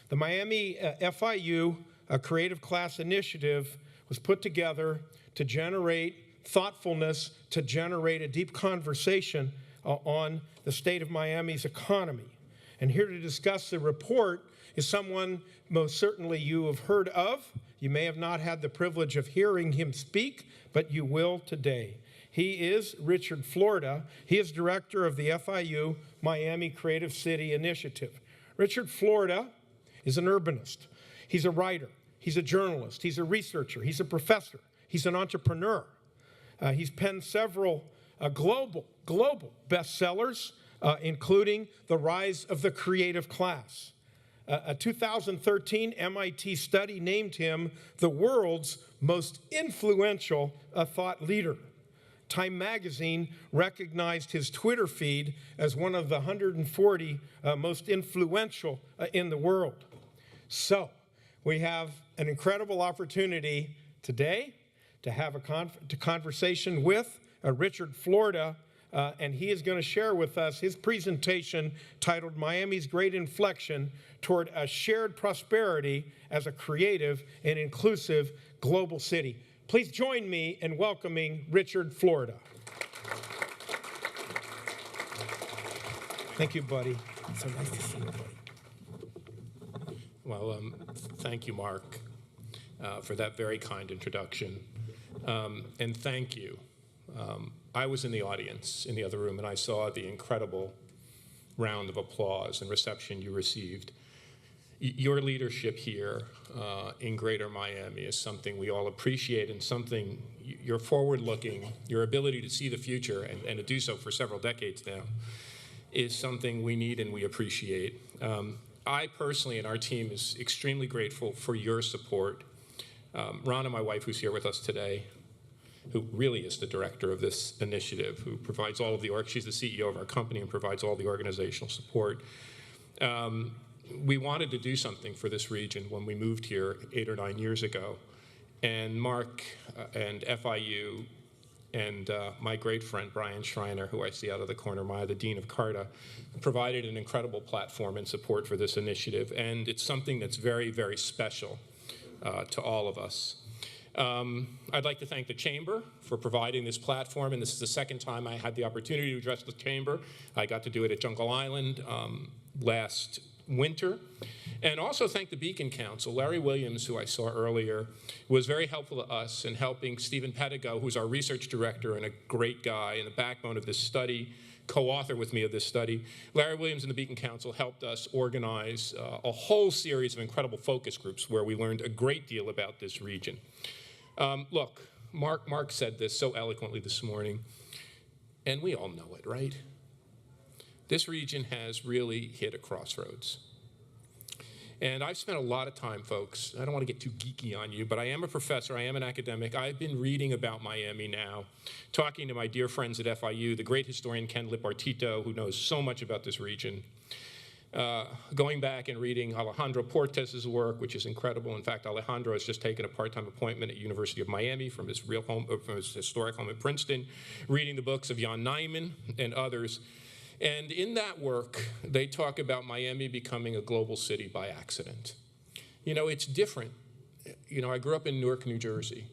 The Miami FIU Creative Class Initiative was put together to generate thoughtfulness, to generate a deep conversation on the state of Miami's economy. And here to discuss the report is someone most certainly you have heard of. You may have not had the privilege of hearing him speak, but you will today. He is Richard Florida. He is director of the FIU Miami Creative City Initiative. Richard Florida is an urbanist. He's a writer. He's a journalist. He's a researcher. He's a professor. He's an entrepreneur. He's penned several global bestsellers, including The Rise of the Creative Class. A 2013 MIT study named him the world's most influential thought leader. Time magazine recognized his Twitter feed as one of the 140 most influential in the world. So we have an incredible opportunity today to have a conversation with Richard Florida, and he is going to share with us his presentation titled Miami's Great Inflection Toward a Shared Prosperity as a Creative and Inclusive Global City. Please join me in welcoming Richard Florida. Thank you, buddy. It's so nice to see you, buddy. Well, thank you, Mark, for that very kind introduction. And thank you. I was in the audience in the other room, and I saw the incredible round of applause and reception you received. Your leadership here in Greater Miami is something we all appreciate, and something you're forward-looking, your ability to see the future, and to do so for several decades now, is something we need and we appreciate. I personally and our team is extremely grateful for your support. Rana, my wife, who's here with us today, who really is the director of this initiative, who provides all of the she's the CEO of our company and provides all the organizational support. We wanted to do something for this region when we moved here 8 or 9 years ago. And Mark and FIU and my great friend Brian Schreiner, who I see out of the corner, the Dean of CARTA, provided an incredible platform and support for this initiative. And it's something that's very, very special to all of us. I'd like to thank the Chamber for providing this platform, and this is the second time I had the opportunity to address the Chamber. I got to do it at Jungle Island last winter. And also thank the Beacon Council. Larry Williams, who I saw earlier, was very helpful to us in helping Stephen Pedigo, who's our research director and a great guy and the backbone of this study, co-author with me of this study. Larry Williams and the Beacon Council helped us organize a whole series of incredible focus groups where we learned a great deal about this region. Look, Mark said this so eloquently this morning, and we all know it, right? This region has really hit a crossroads. And I've spent a lot of time, folks, I don't want to get too geeky on you, but I am a professor, I am an academic. I've been reading about Miami now, talking to my dear friends at FIU, the great historian Ken Lipartito, who knows so much about this region. Going back and reading Alejandro Portes's work, which is incredible. In fact, Alejandro has just taken a part-time appointment at University of Miami from his real home, from his historic home at Princeton, reading the books of Jan Neiman and others. And in that work, they talk about Miami becoming a global city by accident. You know, it's different. You know, I grew up in Newark, New Jersey.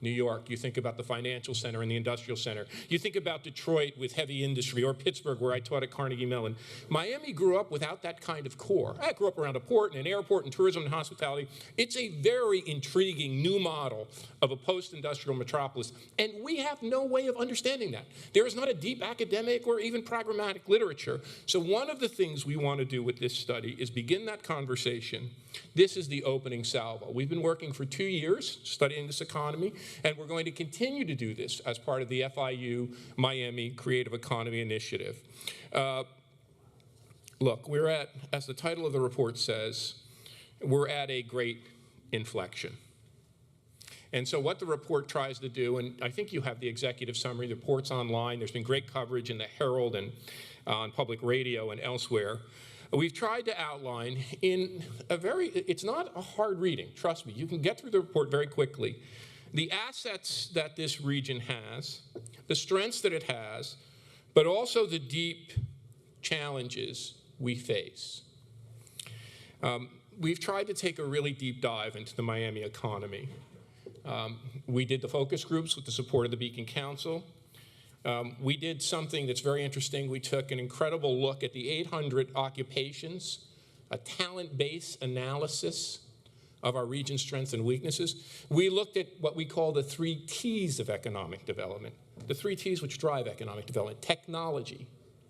New York, you think about the financial center and the industrial center. You think about Detroit with heavy industry, or Pittsburgh, where I taught at Carnegie Mellon. Miami grew up without that kind of core. I grew up around a port and an airport and tourism and hospitality. It's a very intriguing new model of a post-industrial metropolis, and we have no way of understanding that. There is not a deep academic or even programmatic literature. So one of the things we want to do with this study is begin that conversation. This is the opening salvo. We've been working for 2 years studying this economy, and we're going to continue to do this as part of the FIU Miami Creative Economy Initiative. Look, we're at, as the title of the report says, we're at a great inflection. And so what the report tries to do, and I think you have the executive summary, the report's online, there's been great coverage in the Herald and on public radio and elsewhere. We've tried to outline in a it's not a hard reading, trust me. You can get through the report very quickly. The assets that this region has, the strengths that it has, but also the deep challenges we face. we've tried to take a really deep dive into the Miami economy. We did the focus groups with the support of the Beacon Council. We did something that's very interesting. We took an incredible look at the 800 occupations, a talent-based analysis of our region's strengths and weaknesses. We looked at what we call the 3 T's of economic development, the 3 T's which drive economic development. Technology.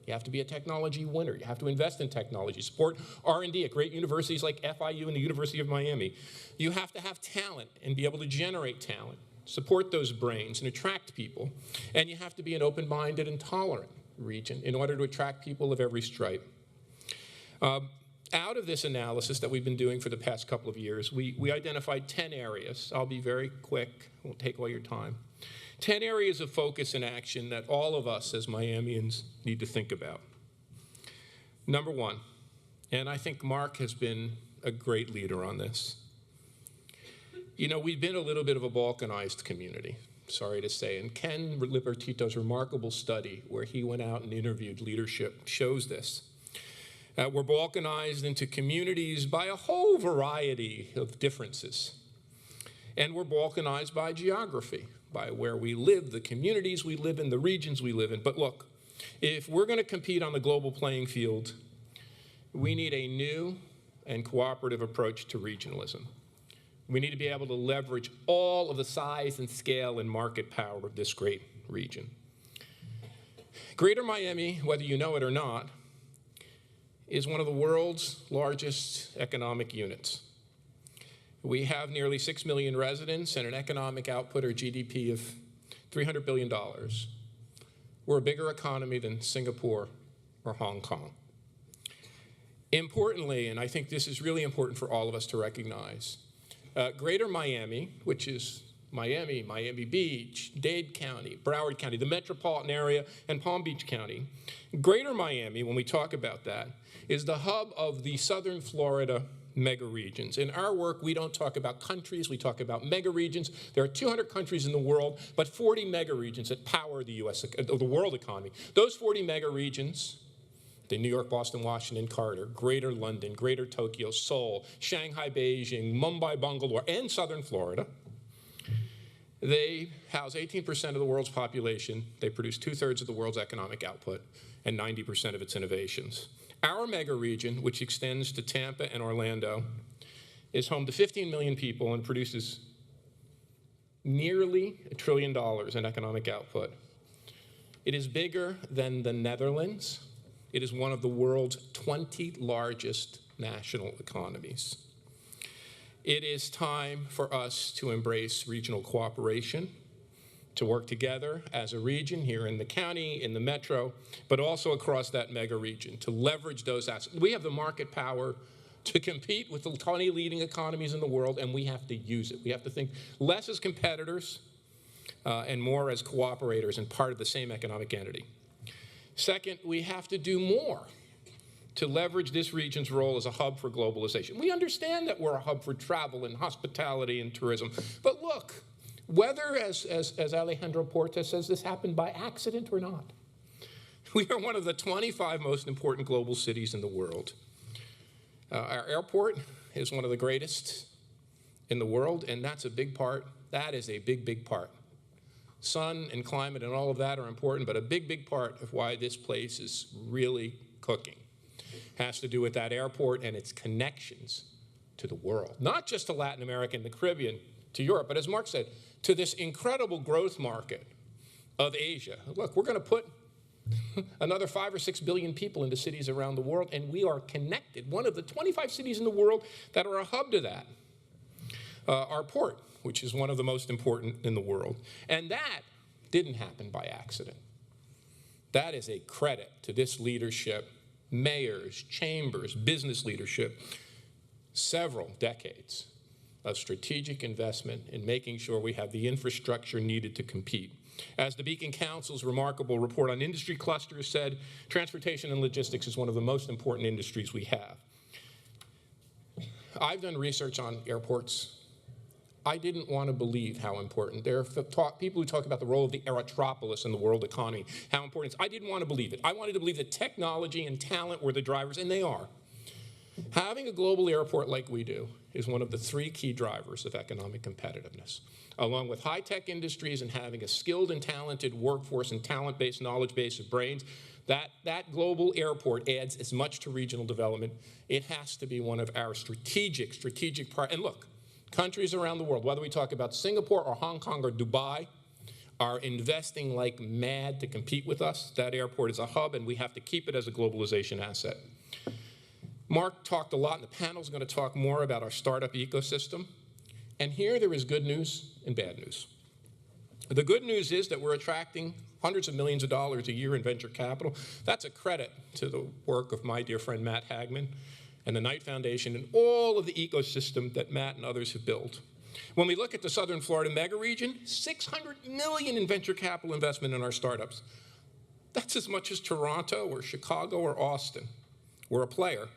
You have to be a technology winner. You have to invest in technology. Support R&D at great universities like FIU and the University of Miami. You have to have talent and be able to generate talent, support those brains and attract people. And you have to be an open-minded and tolerant region in order to attract people of every stripe. Out of this analysis that we've been doing for the past couple of years, we identified 10 areas. I'll be very quick. I won't take all your time. 10 areas of focus and action that all of us as Miamians need to think about. Number 1, and I think Mark has been a great leader on this. You know, we've been a little bit of a balkanized community, sorry to say, and Ken Libertito's remarkable study where he went out and interviewed leadership shows this. We're balkanized into communities by a whole variety of differences. And we're balkanized by geography, by where we live, the communities we live in, the regions we live in. But look, if we're going to compete on the global playing field, we need a new and cooperative approach to regionalism. We need to be able to leverage all of the size and scale and market power of this great region. Greater Miami, whether you know it or not, is one of the world's largest economic units. We have nearly 6 million residents and an economic output or GDP of $300 billion. We're a bigger economy than Singapore or Hong Kong. Importantly, and I think this is really important for all of us to recognize, Greater Miami, which is Miami, Miami Beach, Dade County, Broward County, the metropolitan area, and Palm Beach County. Greater Miami, when we talk about that, is the hub of the southern Florida mega regions. In our work, we don't talk about countries, we talk about mega regions. There are 200 countries in the world, but 40 mega regions that power the the world economy. Those 40 mega regions, the New York, Boston, Washington, Carter, Greater London, Greater Tokyo, Seoul, Shanghai, Beijing, Mumbai, Bangalore, and southern Florida, they house 18% of the world's population. They produce 2/3 of the world's economic output and 90% of its innovations. Our mega region, which extends to Tampa and Orlando, is home to 15 million people and produces nearly $1 trillion in economic output. It is bigger than the Netherlands. It is one of the world's 20 largest national economies. It is time for us to embrace regional cooperation, to work together as a region here in the county, in the metro, but also across that mega region, to leverage those assets. We have the market power to compete with the 20 leading economies in the world, and we have to use it. We have to think less as competitors and more as cooperators and part of the same economic entity. Second, we have to do more to leverage this region's role as a hub for globalization. We understand that we're a hub for travel and hospitality and tourism, but look, whether, as Alejandro Porta says, this happened by accident or not, we are one of the 25 most important global cities in the world. Our airport is one of the greatest in the world, and that's a big part. That is a big, big part. Sun and climate and all of that are important, but a big, big part of why this place is really cooking has to do with that airport and its connections to the world, not just to Latin America and the Caribbean, to Europe, but as Mark said, to this incredible growth market of Asia. Look, we're going to put another 5 or 6 billion people into cities around the world, and we are connected. One of the 25 cities in the world that are a hub to that. Our port, which is one of the most important in the world. And that didn't happen by accident. That is a credit to this leadership, mayors, chambers, business leadership, several decades of strategic investment in making sure we have the infrastructure needed to compete. As the Beacon Council's remarkable report on industry clusters said, transportation and logistics is one of the most important industries we have. I've done research on airports. I didn't want to believe how important. There are people who talk about the role of the aerotropolis in the world economy, how important it is. I didn't want to believe it. I wanted to believe that technology and talent were the drivers, and they are. Having a global airport like we do is one of the 3 key drivers of economic competitiveness, along with high-tech industries and having a skilled and talented workforce and talent-based, knowledge base of brains. That global airport adds as much to regional development. It has to be one of our strategic priorities. And look, countries around the world, whether we talk about Singapore or Hong Kong or Dubai, are investing like mad to compete with us. That airport is a hub, and we have to keep it as a globalization asset. Mark talked a lot, and the panel's going to talk more about our startup ecosystem. And here there is good news and bad news. The good news is that we're attracting hundreds of millions of dollars a year in venture capital. That's a credit to the work of my dear friend Matt Hagman and the Knight Foundation and all of the ecosystem that Matt and others have built. When we look at the Southern Florida mega region, $600 million in venture capital investment in our startups. That's as much as Toronto or Chicago or Austin. We're a player.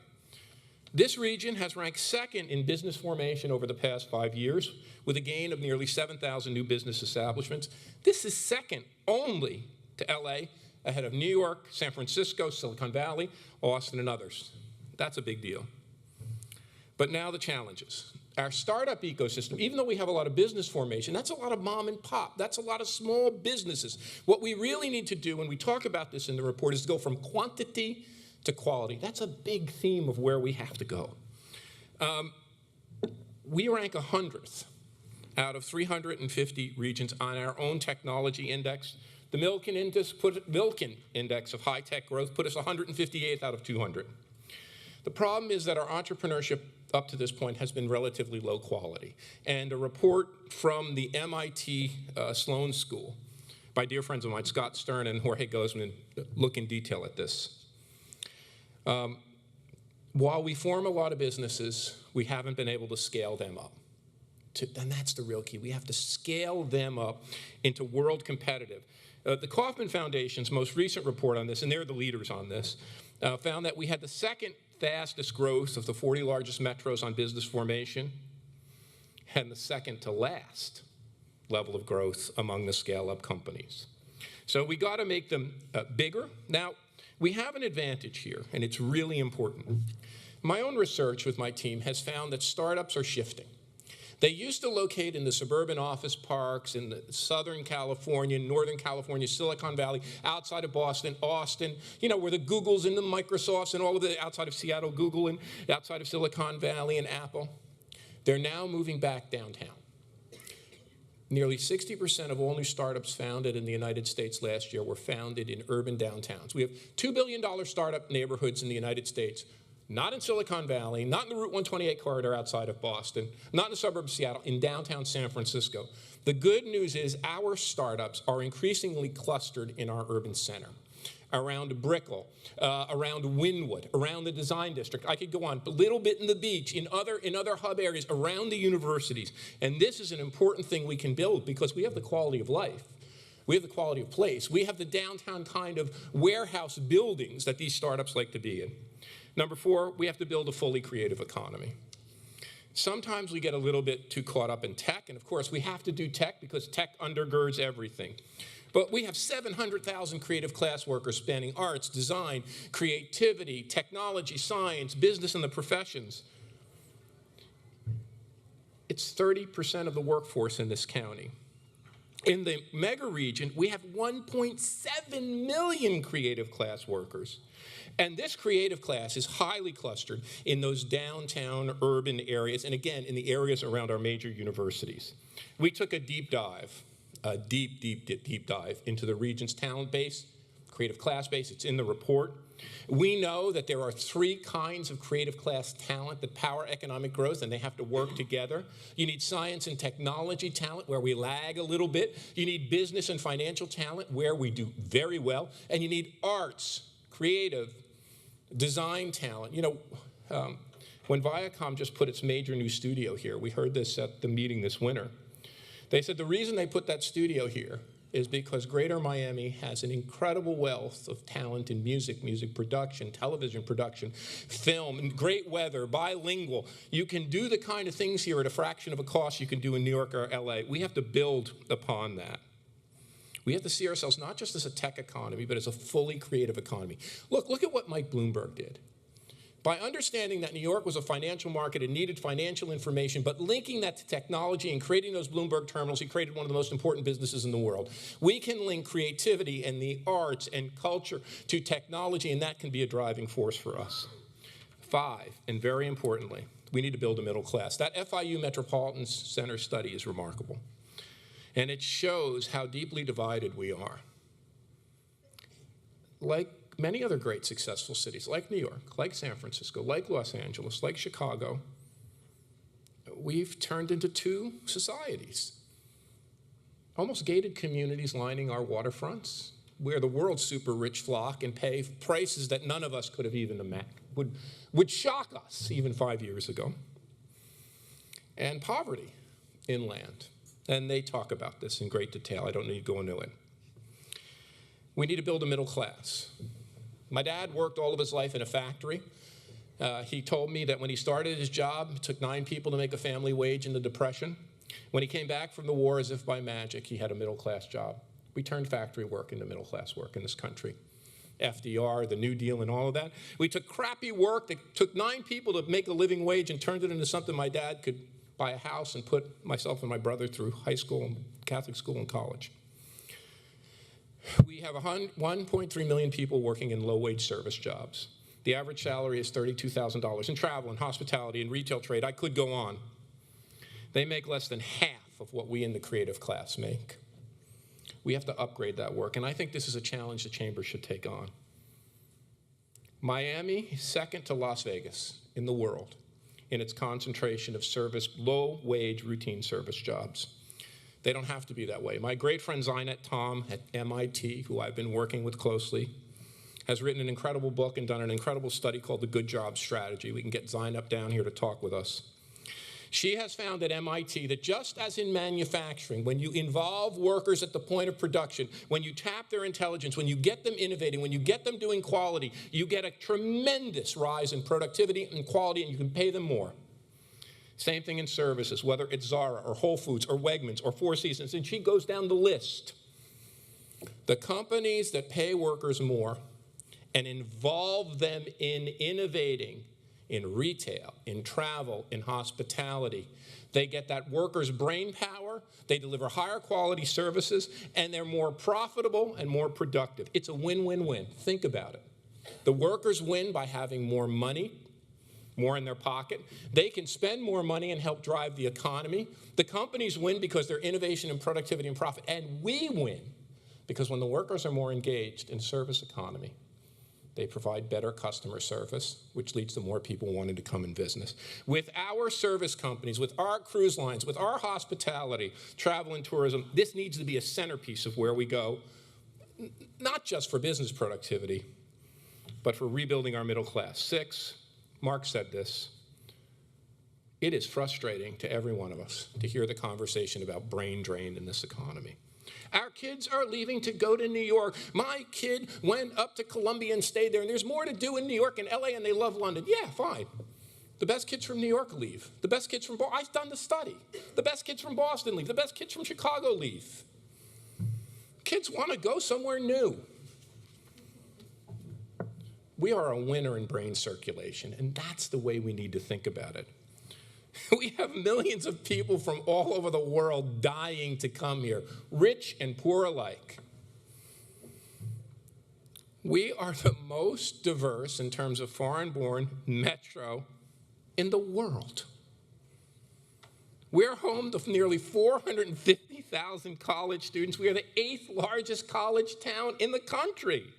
This region has ranked second in business formation over the past 5 years, with a gain of nearly 7,000 new business establishments. This is second only to LA, ahead of New York, San Francisco, Silicon Valley, Austin, and others. That's a big deal. But now the challenges. Our startup ecosystem, even though we have a lot of business formation, that's a lot of mom and pop. That's a lot of small businesses. What we really need to do, and we talk about this in the report, is to go from quantity to quality. That's a big theme of where we have to go. We rank 100th out of 350 regions on our own technology index. The Milken Index of high-tech growth put us 158th out of 200. The problem is that our entrepreneurship up to this point has been relatively low quality. And a report from the MIT Sloan School by dear friends of mine, Scott Stern and Jorge Guzman, look in detail at this. While we form a lot of businesses, we haven't been able to scale them up. And that's the real key. We have to scale them up into world competitive. The Kauffman Foundation's most recent report on this, and they're the leaders on this, found that we had the second fastest growth of the 40 largest metros on business formation and the second to last level of growth among the scale-up companies. So we got to make them bigger. Now, we have an advantage here, and it's really important. My own research with my team has found that startups are shifting. They used to locate in the suburban office parks in the Southern California, Northern California, Silicon Valley, outside of Boston, Austin, you know, where the Googles and the Microsofts and all of the, outside of Seattle, Google, and outside of Silicon Valley and Apple. They're now moving back downtown. Nearly 60% of all new startups founded in the United States last year were founded in urban downtowns. We have $2 billion startup neighborhoods in the United States, not in Silicon Valley, not in the Route 128 corridor outside of Boston, not in the suburbs of Seattle, in downtown San Francisco. The good news is our startups are increasingly clustered in our urban center, around Brickell, around Wynwood, around the Design District. I could go on, a little bit in the beach, in other hub areas, around the universities. And this is an important thing we can build because we have the quality of life. We have the quality of place. We have the downtown kind of warehouse buildings that these startups like to be in. Number 4, we have to build a fully creative economy. Sometimes we get a little bit too caught up in tech, and of course we have to do tech because tech undergirds everything. But we have 700,000 creative class workers spanning arts, design, creativity, technology, science, business, and the professions. It's 30% of the workforce in this county. In the mega region, we have 1.7 million creative class workers. And this creative class is highly clustered in those downtown urban areas, and again, in the areas around our major universities. We took a deep dive, a deep dive into the region's talent base, creative class base. It's in the report. We know that there are 3 kinds of creative class talent that power economic growth, and they have to work together. You need science and technology talent, where we lag a little bit. You need business and financial talent, where we do very well. And you need arts, creative, design talent. You know, when Viacom just put its major new studio here, we heard this at the meeting this winter. They said the reason they put that studio here is because Greater Miami has an incredible wealth of talent in music, music production, television production, film, and great weather, bilingual. You can do the kind of things here at a fraction of a cost you can do in New York or LA. We have to build upon that. We have to see ourselves not just as a tech economy, but as a fully creative economy. Look at what Mike Bloomberg did. By understanding that New York was a financial market and needed financial information, but linking that to technology and creating those Bloomberg terminals, he created one of the most important businesses in the world. We can link creativity and the arts and culture to technology, and that can be a driving force for us. 5, and very importantly, we need to build a middle class. That FIU Metropolitan Center study is remarkable, and it shows how deeply divided we are. Like many other great successful cities, like New York, like San Francisco, like Los Angeles, like Chicago, we've turned into 2 societies. Almost gated communities lining our waterfronts, where the world's super rich flock and pay prices that none of us could have even imagined, would shock us even 5 years ago. And poverty inland. And they talk about this in great detail. I don't need to go into it. We need to build a middle class. My dad worked all of his life in a factory. He told me that when he started his job, it took 9 people to make a family wage in the Depression. When he came back from the war, as if by magic, he had a middle-class job. We turned factory work into middle-class work in this country. FDR, the New Deal, and all of that. We took crappy work that took 9 people to make a living wage and turned it into something my dad could buy a house and put myself and my brother through high school, and Catholic school, and college. We have 1.3 million people working in low-wage service jobs. The average salary is $32,000 in travel and hospitality and retail trade. I could go on. They make less than half of what we in the creative class make. We have to upgrade that work, and I think this is a challenge the Chamber should take on. Miami is second to Las Vegas in the world in its concentration of service, low-wage, routine service jobs. They don't have to be that way. My great friend Zynet Tom at MIT, who I've been working with closely, has written an incredible book and done an incredible study called The Good Jobs Strategy. We can get Zynet down here to talk with us. She has found at MIT that just as in manufacturing, when you involve workers at the point of production, when you tap their intelligence, when you get them innovating, when you get them doing quality, you get a tremendous rise in productivity and quality, and you can pay them more. Same thing in services, whether it's Zara or Whole Foods or Wegmans or Four Seasons, and she goes down the list. The companies that pay workers more and involve them in innovating in retail, in travel, in hospitality, they get that worker's brain power, they deliver higher quality services, and they're more profitable and more productive. It's a win-win-win. Think about it. The workers win by having more money, more in their pocket. They can spend more money and help drive the economy. The companies win because their innovation and productivity and profit. And we win because when the workers are more engaged in service economy, they provide better customer service, which leads to more people wanting to come in business. With our service companies, with our cruise lines, with our hospitality, travel and tourism, this needs to be a centerpiece of where we go, not just for business productivity, but for rebuilding our middle class. 6, Mark said this, it is frustrating to every one of us to hear the conversation about brain drain in this economy. Our kids are leaving to go to New York. My kid went up to Columbia and stayed there, and there's more to do in New York and LA, and they love London. Yeah, fine. The best kids from New York leave. The best kids from Boston, I've done the study. The best kids from Boston leave. The best kids from Chicago leave. Kids want to go somewhere new. We are a winner in brain circulation, and that's the way we need to think about it. We have millions of people from all over the world dying to come here, rich and poor alike. We are the most diverse in terms of foreign-born metro in the world. We're home to nearly 450,000 college students. We are the 8th largest college town in the country.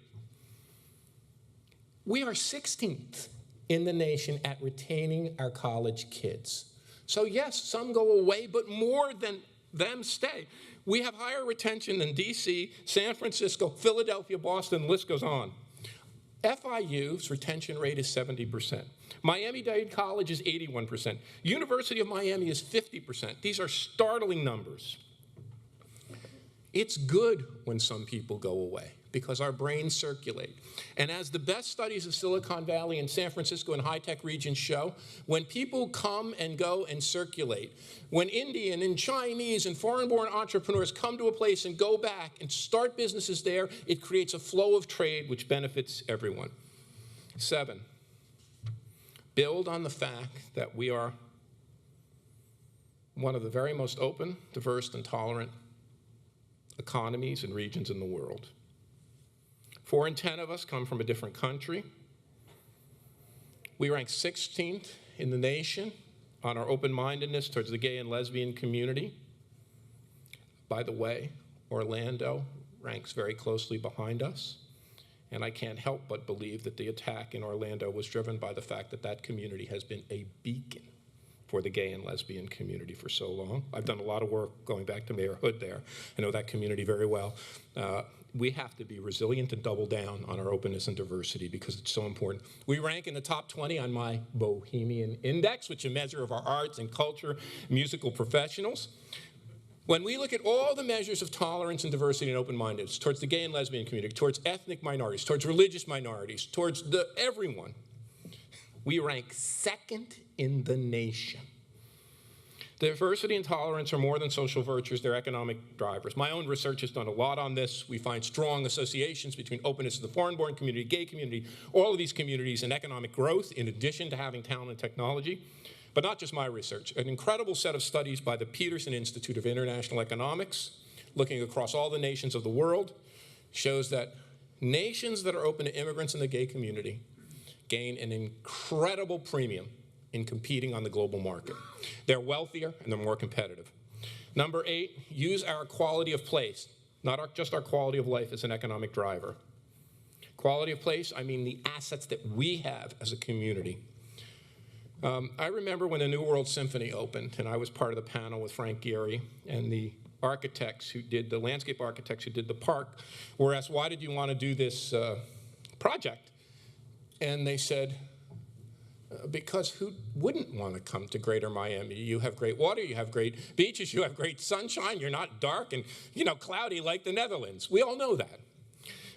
We are 16th in the nation at retaining our college kids. So yes, some go away, but more than them stay. We have higher retention than DC, San Francisco, Philadelphia, Boston, the list goes on. FIU's retention rate is 70%. Miami-Dade College is 81%. University of Miami is 50%. These are startling numbers. It's good when some people go away because our brains circulate. And as the best studies of Silicon Valley and San Francisco and high-tech regions show, when people come and go and circulate, when Indian and Chinese and foreign-born entrepreneurs come to a place and go back and start businesses there, it creates a flow of trade which benefits everyone. 7, build on the fact that we are one of the very most open, diverse, and tolerant economies and regions in the world. 4 in 10 of us come from a different country. We rank 16th in the nation on our open-mindedness towards the gay and lesbian community. By the way, Orlando ranks very closely behind us, and I can't help but believe that the attack in Orlando was driven by the fact that that community has been a beacon for the gay and lesbian community for so long. I've done a lot of work going back to Mayor Hood there. I know that community very well. We have to be resilient and double down on our openness and diversity because it's so important. We rank in the top 20 on my Bohemian Index, which is a measure of our arts and culture, musical professionals. When we look at all the measures of tolerance and diversity and open-mindedness towards the gay and lesbian community, towards ethnic minorities, towards religious minorities, towards everyone, we rank 2nd in the nation. Diversity and tolerance are more than social virtues, they're economic drivers. My own research has done a lot on this. We find strong associations between openness to the foreign-born community, gay community, all of these communities, and economic growth, in addition to having talent and technology. But not just my research. An incredible set of studies by the Peterson Institute of International Economics, looking across all the nations of the world, shows that nations that are open to immigrants in the gay community gain an incredible premium in competing on the global market. They're wealthier and they're more competitive. Number 8, use our quality of place, not just our quality of life, as an economic driver. Quality of place, I mean the assets that we have as a community. I remember when the New World Symphony opened, and I was part of the panel with Frank Gehry and the architects who did, the landscape architects who did the park, were asked, why did you want to do this project? And they said, because who wouldn't want to come to Greater Miami? You have great water, you have great beaches, you have great sunshine, you're not dark and, cloudy like the Netherlands. We all know that.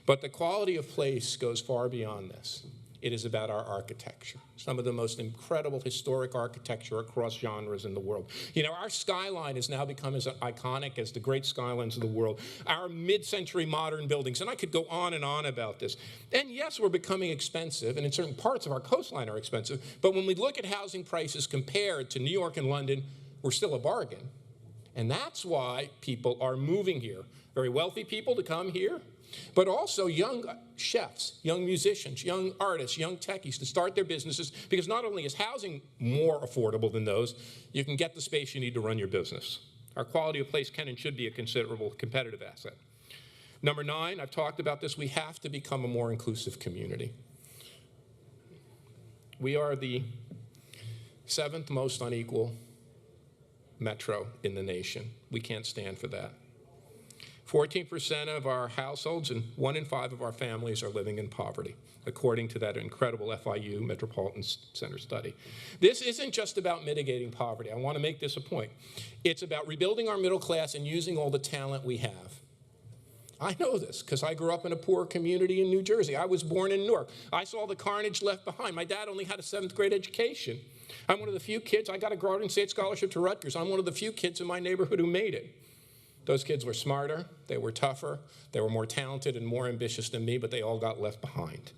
But the quality of place goes far beyond this. It is about our architecture, some of the most incredible historic architecture across genres in the world. Our skyline has now become as iconic as the great skylines of the world. Our mid-century modern buildings, and I could go on and on about this. And yes, we're becoming expensive, and in certain parts of our coastline are expensive, but when we look at housing prices compared to New York and London, we're still a bargain. And that's why people are moving here. Very wealthy people to come here, but also young chefs, young musicians, young artists, young techies to start their businesses, because not only is housing more affordable than those, you can get the space you need to run your business. Our quality of place can and should be a considerable competitive asset. Number 9, I've talked about this, we have to become a more inclusive community. We are the 7th most unequal metro in the nation. We can't stand for that. 14% of our households and 1 in 5 of our families are living in poverty, according to that incredible FIU Metropolitan Center study. This isn't just about mitigating poverty. I want to make this a point. It's about rebuilding our middle class and using all the talent we have. I know this because I grew up in a poor community in New Jersey. I was born in Newark. I saw the carnage left behind. My dad only had a 7th grade education. I'm one of the few kids. I got a Garden State Scholarship to Rutgers. I'm one of the few kids in my neighborhood who made it. Those kids were smarter, they were tougher, they were more talented and more ambitious than me, but they all got left behind.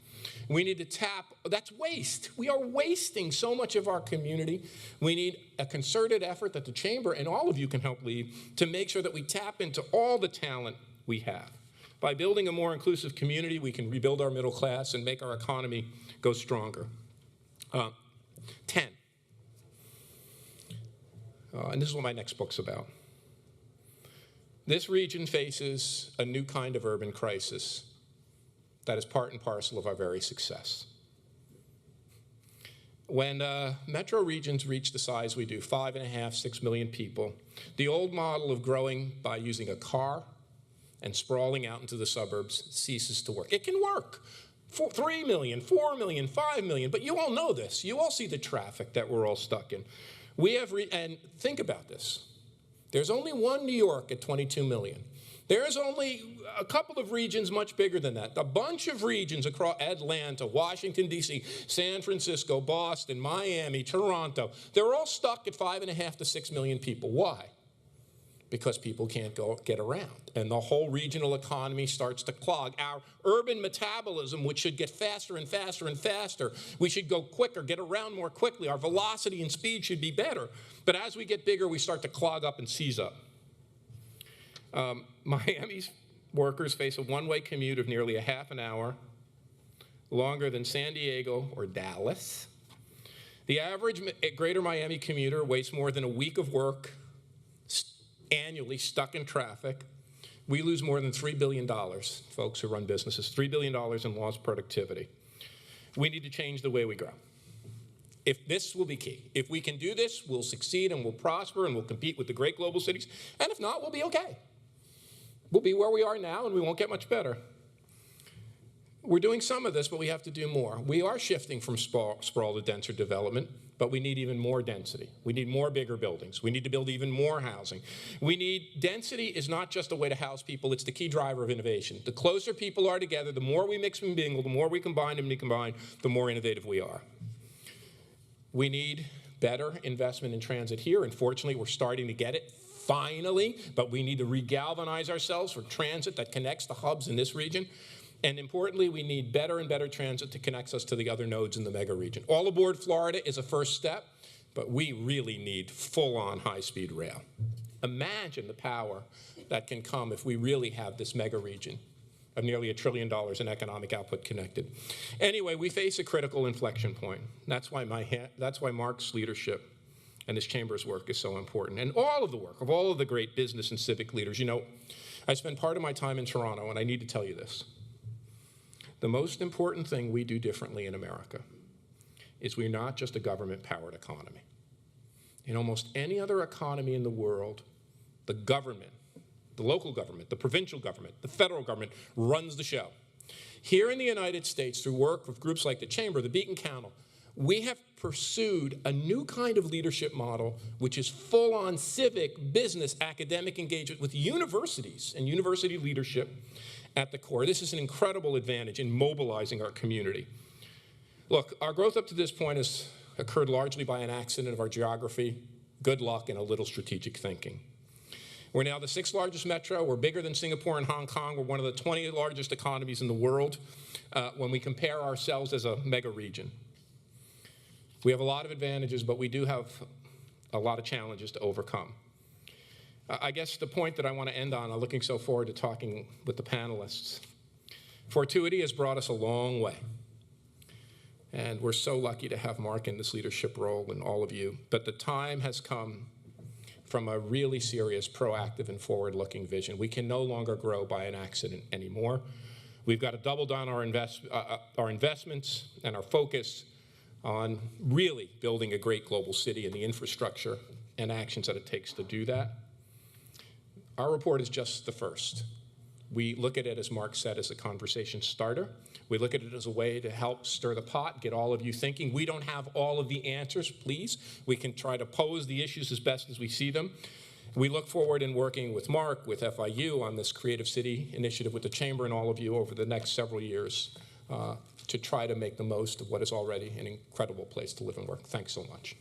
We need to tap, that's waste. We are wasting so much of our community. We need a concerted effort that the Chamber and all of you can help lead to make sure that we tap into all the talent we have. By building a more inclusive community, we can rebuild our middle class and make our economy go stronger. 10. And this is what my next book's about. This region faces a new kind of urban crisis that is part and parcel of our very success. When metro regions reach the size we do, 5.5, 6 million people, the old model of growing by using a car and sprawling out into the suburbs ceases to work. It can work. 3 million, 4 million, 5 million, but you all know this. You all see the traffic that we're all stuck in. And think about this. There's only one New York at 22 million. There's only a couple of regions much bigger than that. A bunch of regions across Atlanta, Washington, D.C., San Francisco, Boston, Miami, Toronto. They're all stuck at 5.5 to 6 million people. Why? because people can't get around. And the whole regional economy starts to clog. Our urban metabolism, which should get faster and faster and faster, we should go quicker, get around more quickly. Our velocity and speed should be better. But as we get bigger, we start to clog up and seize up. Miami's workers face a one-way commute of nearly a half an hour, longer than San Diego or Dallas. The average greater Miami commuter wastes more than a week of work annually stuck in traffic. We lose more than $3 billion, folks who run businesses, $3 billion in lost productivity. We need to change the way we grow. If this will be key. If we can do this, we'll succeed and we'll prosper and we'll compete with the great global cities. And if not, we'll be okay. We'll be where we are now and we won't get much better. We're doing some of this, but we have to do more. We are shifting from sprawl to denser development, but we need even more density. We need more bigger buildings. We need to build even more housing. Density is not just a way to house people, it's the key driver of innovation. The closer people are together, the more we mix and mingle, the more we combine and recombine, the more innovative we are. We need better investment in transit here, and fortunately we're starting to get it, finally, but we need to regalvanize ourselves for transit that connects the hubs in this region. And importantly, we need better and better transit to connect us to the other nodes in the mega region. All Aboard Florida is a first step, but we really need full-on high-speed rail. Imagine the power that can come if we really have this mega region of nearly $1 trillion in economic output connected. Anyway, we face a critical inflection point. That's why Mark's leadership and this chamber's work is so important. And all of the work of all of the great business and civic leaders. You know, I spend part of my time in Toronto, and I need to tell you this. The most important thing we do differently in America is we're not just a government-powered economy. In almost any other economy in the world, the government, the local government, the provincial government, the federal government runs the show. Here in the United States, through work with groups like the Chamber, the Beacon Council, we have pursued a new kind of leadership model, which is full-on civic, business, academic engagement with universities and university leadership at the core. This is an incredible advantage in mobilizing our community. Look, our growth up to this point has occurred largely by an accident of our geography, good luck, and a little strategic thinking. We're now the 6th largest metro. We're bigger than Singapore and Hong Kong. We're one of the 20 largest economies in the world when we compare ourselves as a mega region. We have a lot of advantages, but we do have a lot of challenges to overcome. I guess the point that I want to end on, I'm looking so forward to talking with the panelists. Fortuity has brought us a long way. And we're so lucky to have Mark in this leadership role and all of you. But the time has come from a really serious, proactive, and forward-looking vision. We can no longer grow by an accident anymore. We've got to double down our investments and our focus on really building a great global city and the infrastructure and actions that it takes to do that. Our report is just the first. We look at it, as Mark said, as a conversation starter. We look at it as a way to help stir the pot, get all of you thinking. We don't have all of the answers, please. We can try to pose the issues as best as we see them. We look forward in working with Mark, with FIU on this Creative City initiative with the Chamber and all of you over the next several years to try to make the most of what is already an incredible place to live and work. Thanks so much.